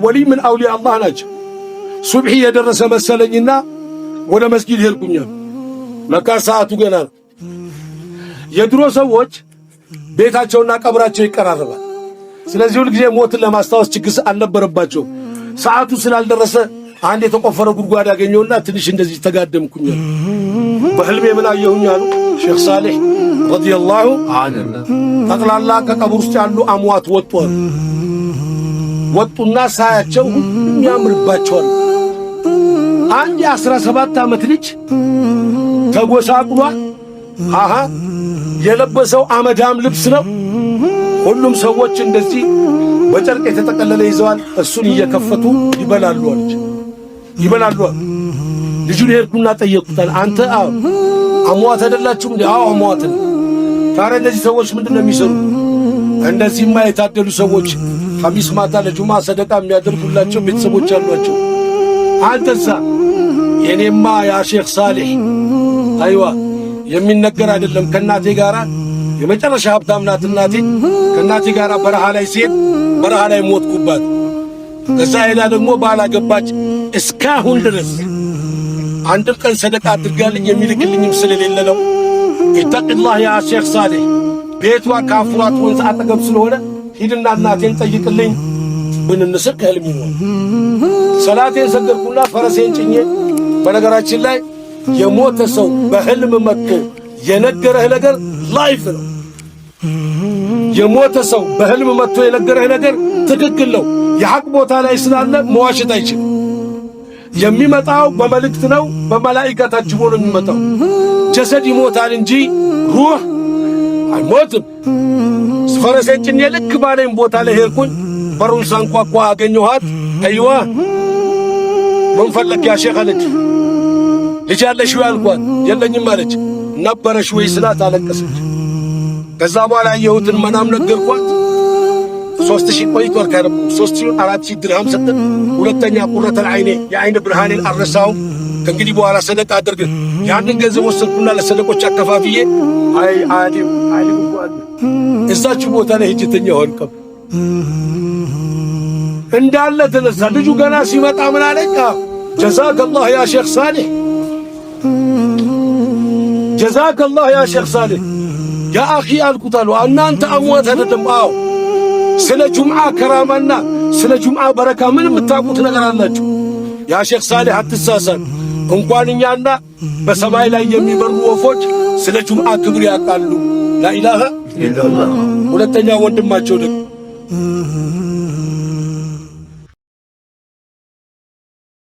ወሊ ምን አውሊያ አላህ ናቸው። ሱብሒ የደረሰ መሰለኝና ወደ መስጊድ ሄድኩኝ። ለካ ሰዓቱ ገና ነው። የድሮ ሰዎች ቤታቸውና ቀብራቸው ይቀራረባል። ስለዚህ ሁሉ ጊዜ ሞትን ለማስታወስ ችግር አልነበረባቸው። ሰዓቱ ስላልደረሰ አንድ የተቆፈረ ጉድጓድ አገኘውና ትንሽ እንደዚህ ተጋደምኩኝ። በህልሜ ምን አየሁኝ አሉ ሼኽ ሳሌሕ ረዲየላሁ ዐንሁ። ጠቅላላ ከቀብር ውስጥ ያሉ አምዋት ወጡና ሳያቸው ሁሉም ያምርባቸዋል። አንድ 17 ዓመት ልጅ ተጎሳቁሏል። የለበሰው አመዳም ልብስ ነው። ሁሉም ሰዎች እንደዚህ በጨርቅ የተጠቀለለ ይዘዋል። እሱን እየከፈቱ ይበላሉ አለች። ልጁን ሄድኩና ጠየቅኩታል። አንተ አሟት አይደላችሁም እንዴ? አዎ አሟት ነው። ታዲያ እነዚህ ሰዎች ምንድነው የሚሰሩ? እነዚህማ የታደሉ ሰዎች ሐሚስ ማታ ለጁማ ሰደቃ የሚያደርጉላቸው ቤተሰቦች አሏቸው። አንተሳ? የኔማ ያ ሼኽ ሳሌሕ አይዋ የሚነገር አይደለም። ከናቴ ጋራ የመጨረሻ ሀብታም ናት እናቴ። ከናቴ ጋራ በረሃ ላይ ሲሄድ በረሃ ላይ ሞትኩባት። ከዛ ሄዳ ደግሞ ባላገባች እስካሁን ድረስ አንድም ቀን ሰደቃ አድርጋልኝ የሚልክልኝም ስለሌለ ነው። ኢተቅላህ ያ ሼኽ ሳሌሕ። ቤቷ ካፍራት ወንዝ አጠገብ ስለሆነ ሂድና እናቴን ጠይቅልኝ ብንንስር ከህልም ይሆን። ሰላቴን ሰገድኩና ፈረሴን ጭኜ። በነገራችን ላይ የሞተ ሰው በህልም መጥቶ የነገረህ ነገር ላይፍ ነው። የሞተ ሰው በህልም መጥቶ የነገረህ ነገር ትክክል ነው። የሐቅ ቦታ ላይ ስላለ መዋሸት አይችልም። የሚመጣው በመልእክት ነው። በመላእክት ታጅቦ ነው የሚመጣው። ጀሰድ ይሞታል እንጂ ሩህ አይሞትም። ፈረሴን ጭኜ ልክ ባለኝ ቦታ ላይ ሄድኩኝ። በሩን ሳንኳኳ አገኘኋት። አይዋ ምን ፈለክ ያ ሼኽ አለች። ልጅ አለሽ ወይ አልኳት። የለኝም አለች። ነበረሽ ወይ ስላት አለቀሰች። ከዛ በኋላ ያየሁትን መናም ነገርኳት። 3000 ቆይቷል ካረብ 3000-4000 ድርሃም ሰጠን። ሁለተኛ ቁረተል አይኔ የአይን ብርሃኔን አረሳው። ከእንግዲህ በኋላ ሰደቃ አድርግ። ያንን ገንዘብ ወሰድኩና ለሰደቆች አከፋፍዬ ዓሊም እንኳን እዛች ቦታ ላይ ሂጅተኛ ሆንከም እንዳለ ተነሳ። ልጁ ገና ሲመጣ ምን አለኝ? ጀዛከላህ ያ ሼኽ ሳሌሕ፣ ጀዛከላህ ያ ሼኽ ሳሌሕ። ያ አኺ አልኩት አሉ። እናንተ አሟት አይደለም? አዎ። ስለ ጁምዓ ከራማና ስለ ጁምዓ በረካ ምን የምታውቁት ነገር አላችሁ? ያ ሼኽ ሳሌሕ አትሳሳት። እንኳን እኛና በሰማይ ላይ የሚበሩ ወፎች ስለ ጁምዓ ክብር ያውቃሉ። ላኢላሃ ኢላላህ። ሁለተኛ ወንድማቸው ደግሞ